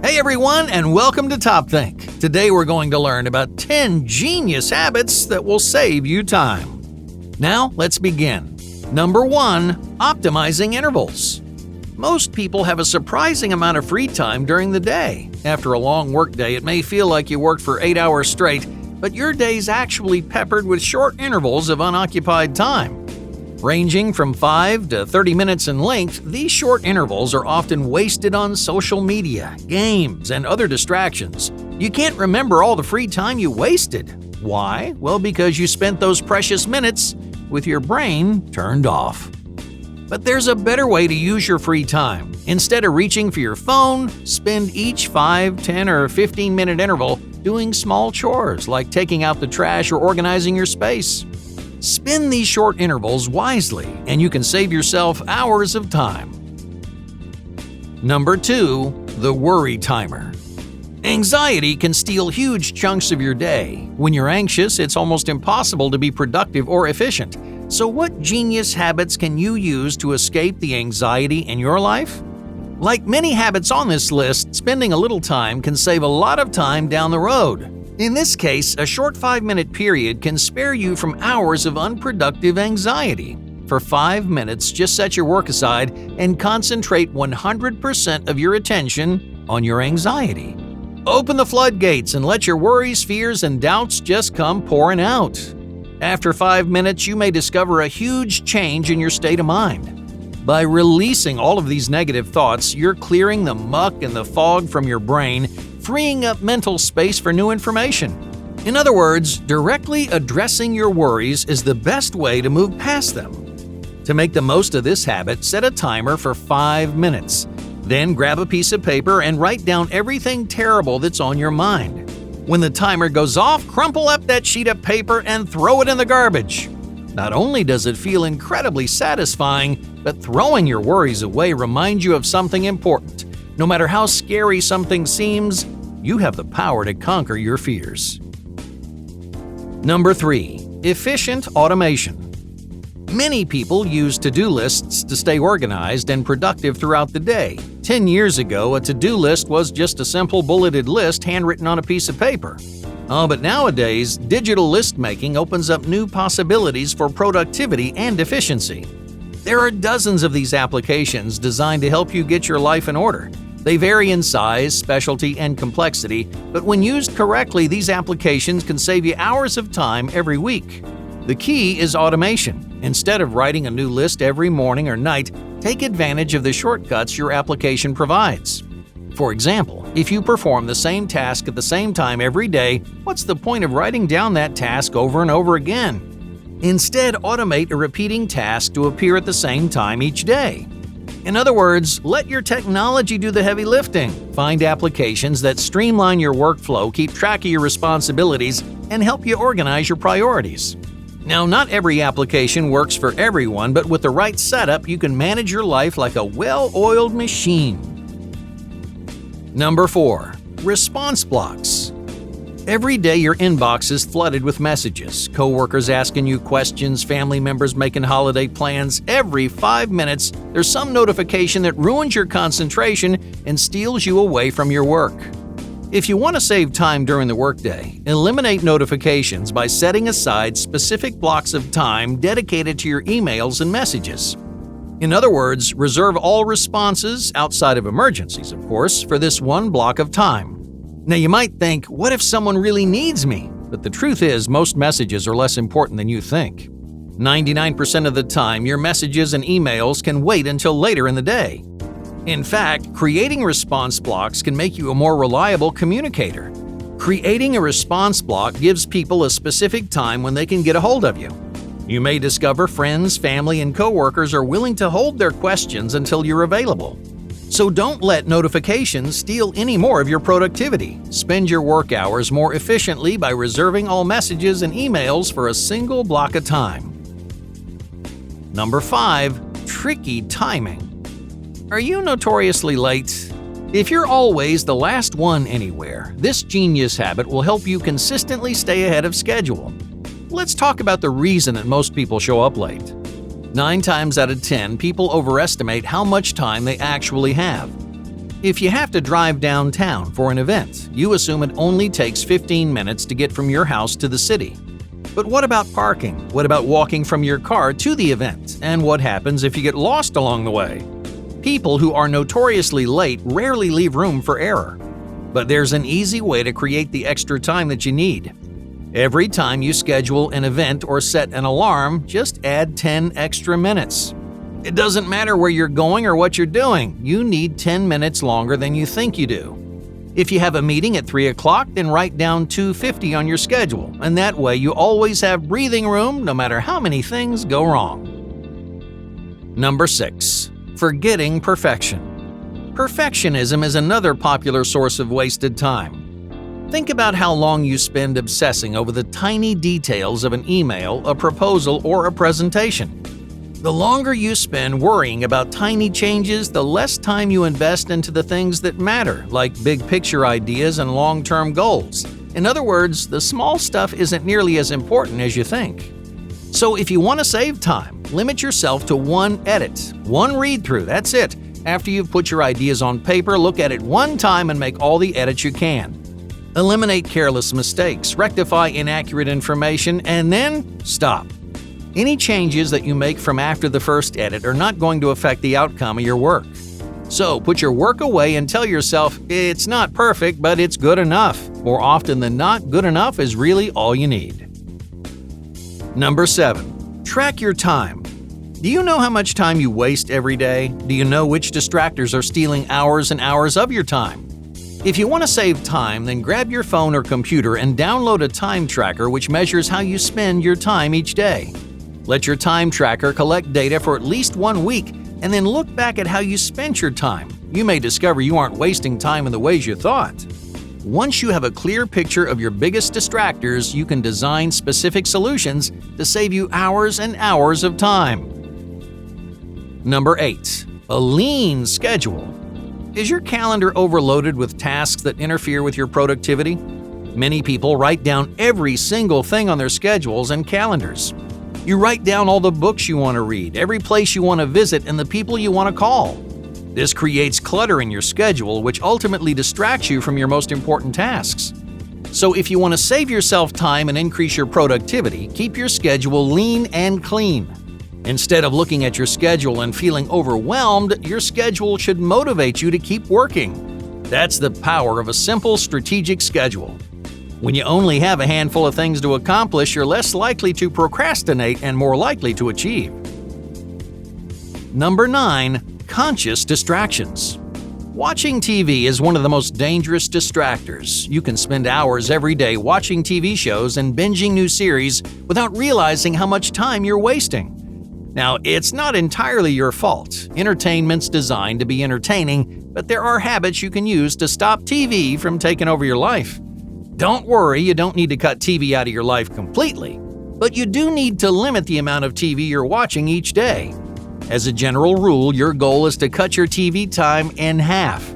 Hey everyone, and welcome to Top Think. Today we're going to learn about 10 genius habits that will save you time. Now, let's begin. Number 1. Optimizing intervals. Most people have a surprising amount of free time during the day. After a long workday, it may feel like you worked for 8 hours straight, but your day's actually peppered with short intervals of unoccupied time. Ranging from 5 to 30 minutes in length, these short intervals are often wasted on social media, games, and other distractions. You can't remember all the free time you wasted. Why? Well, because you spent those precious minutes with your brain turned off. But there's a better way to use your free time. Instead of reaching for your phone, spend each 5, 10, or 15-minute interval doing small chores like taking out the trash or organizing your space. Spend these short intervals wisely, and you can save yourself hours of time. Number 2. The worry timer. Anxiety can steal huge chunks of your day. When you're anxious, it's almost impossible to be productive or efficient. So what genius habits can you use to escape the anxiety in your life? Like many habits on this list, spending a little time can save a lot of time down the road. In this case, a short 5-minute period can spare you from hours of unproductive anxiety. For 5 minutes, just set your work aside and concentrate 100% of your attention on your anxiety. Open the floodgates and let your worries, fears, and doubts just come pouring out. After 5 minutes, you may discover a huge change in your state of mind. By releasing all of these negative thoughts, you're clearing the muck and the fog from your brain, freeing up mental space for new information. In other words, directly addressing your worries is the best way to move past them. To make the most of this habit, set a timer for 5 minutes. Then grab a piece of paper and write down everything terrible that's on your mind. When the timer goes off, crumple up that sheet of paper and throw it in the garbage. Not only does it feel incredibly satisfying, but throwing your worries away reminds you of something important. No matter how scary something seems, you have the power to conquer your fears. Number 3. Efficient automation. Many people use to-do lists to stay organized and productive throughout the day. 10 years ago, a to-do list was just a simple bulleted list handwritten on a piece of paper. But nowadays, digital list making opens up new possibilities for productivity and efficiency. There are dozens of these applications designed to help you get your life in order. They vary in size, specialty, and complexity, but when used correctly, these applications can save you hours of time every week. The key is automation. Instead of writing a new list every morning or night, take advantage of the shortcuts your application provides. For example, if you perform the same task at the same time every day, what's the point of writing down that task over and over again? Instead, automate a repeating task to appear at the same time each day. In other words, let your technology do the heavy lifting. Find applications that streamline your workflow, keep track of your responsibilities, and help you organize your priorities. Now, not every application works for everyone, but with the right setup, you can manage your life like a well-oiled machine. Number 4. Response blocks. Every day your inbox is flooded with messages, coworkers asking you questions, family members making holiday plans. Every 5 minutes, there's some notification that ruins your concentration and steals you away from your work. If you want to save time during the workday, eliminate notifications by setting aside specific blocks of time dedicated to your emails and messages. In other words, reserve all responses, outside of emergencies, of course, for this one block of time. Now you might think, what if someone really needs me? But the truth is, most messages are less important than you think. 99% of the time, your messages and emails can wait until later in the day. In fact, creating response blocks can make you a more reliable communicator. Creating a response block gives people a specific time when they can get a hold of you. You may discover friends, family, and coworkers are willing to hold their questions until you're available. So don't let notifications steal any more of your productivity. Spend your work hours more efficiently by reserving all messages and emails for a single block of time. Number 5. Tricky timing. Are you notoriously late? If you're always the last one anywhere, this genius habit will help you consistently stay ahead of schedule. Let's talk about the reason that most people show up late. 9 times out of 10, people overestimate how much time they actually have. If you have to drive downtown for an event, you assume it only takes 15 minutes to get from your house to the city. But what about parking? What about walking from your car to the event? And what happens if you get lost along the way? People who are notoriously late rarely leave room for error. But there's an easy way to create the extra time that you need. Every time you schedule an event or set an alarm, just add 10 extra minutes. It doesn't matter where you're going or what you're doing, you need 10 minutes longer than you think you do. If you have a meeting at 3 o'clock, then write down 2:50 on your schedule, and that way you always have breathing room no matter how many things go wrong. Number 6. Forgetting perfection. Perfectionism is another popular source of wasted time. Think about how long you spend obsessing over the tiny details of an email, a proposal, or a presentation. The longer you spend worrying about tiny changes, the less time you invest into the things that matter, like big picture ideas and long-term goals. In other words, the small stuff isn't nearly as important as you think. So if you want to save time, limit yourself to one edit, one read-through, that's it. After you've put your ideas on paper, look at it one time and make all the edits you can. Eliminate careless mistakes, rectify inaccurate information, and then stop. Any changes that you make from after the first edit are not going to affect the outcome of your work. So put your work away and tell yourself, it's not perfect, but it's good enough. More often than not, good enough is really all you need. Number 7. Track your time. Do you know how much time you waste every day? Do you know which distractors are stealing hours and hours of your time? If you want to save time, then grab your phone or computer and download a time tracker which measures how you spend your time each day. Let your time tracker collect data for at least 1 week and then look back at how you spent your time. You may discover you aren't wasting time in the ways you thought. Once you have a clear picture of your biggest distractors, you can design specific solutions to save you hours and hours of time. Number 8. A lean schedule. Is your calendar overloaded with tasks that interfere with your productivity? Many people write down every single thing on their schedules and calendars. You write down all the books you want to read, every place you want to visit, and the people you want to call. This creates clutter in your schedule, which ultimately distracts you from your most important tasks. So if you want to save yourself time and increase your productivity, keep your schedule lean and clean. Instead of looking at your schedule and feeling overwhelmed, your schedule should motivate you to keep working. That's the power of a simple, strategic schedule. When you only have a handful of things to accomplish, you're less likely to procrastinate and more likely to achieve. Number 9. Conscious distractions. Watching TV is one of the most dangerous distractors. You can spend hours every day watching TV shows and binging new series without realizing how much time you're wasting. Now, it's not entirely your fault. Entertainment's designed to be entertaining, but there are habits you can use to stop TV from taking over your life. Don't worry, you don't need to cut TV out of your life completely, but you do need to limit the amount of TV you're watching each day. As a general rule, your goal is to cut your TV time in half.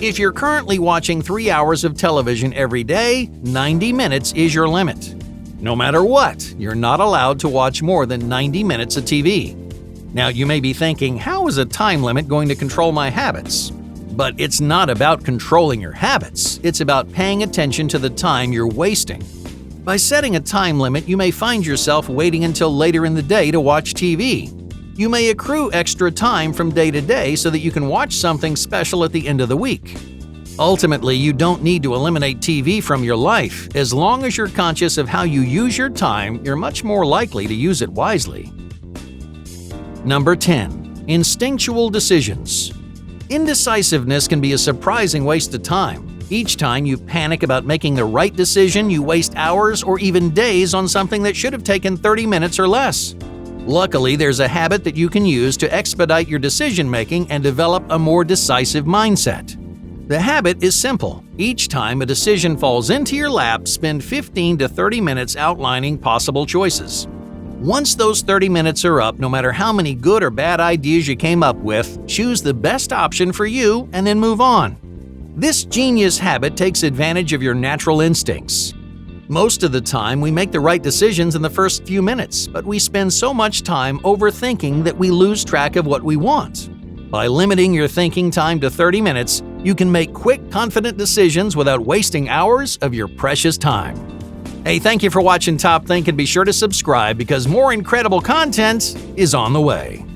If you're currently watching 3 hours of television every day, 90 minutes is your limit. No matter what, you're not allowed to watch more than 90 minutes of TV. Now, you may be thinking, how is a time limit going to control my habits? But it's not about controlling your habits, it's about paying attention to the time you're wasting. By setting a time limit, you may find yourself waiting until later in the day to watch TV. You may accrue extra time from day to day so that you can watch something special at the end of the week. Ultimately, you don't need to eliminate TV from your life. As long as you're conscious of how you use your time, you're much more likely to use it wisely. Number 10. Instinctual decisions. Indecisiveness can be a surprising waste of time. Each time you panic about making the right decision, you waste hours or even days on something that should have taken 30 minutes or less. Luckily, there's a habit that you can use to expedite your decision-making and develop a more decisive mindset. The habit is simple. Each time a decision falls into your lap, spend 15 to 30 minutes outlining possible choices. Once those 30 minutes are up, no matter how many good or bad ideas you came up with, choose the best option for you and then move on. This genius habit takes advantage of your natural instincts. Most of the time, we make the right decisions in the first few minutes, but we spend so much time overthinking that we lose track of what we want. By limiting your thinking time to 30 minutes, you can make quick, confident decisions without wasting hours of your precious time. Hey, thank you for watching Top Think, and be sure to subscribe because more incredible content is on the way.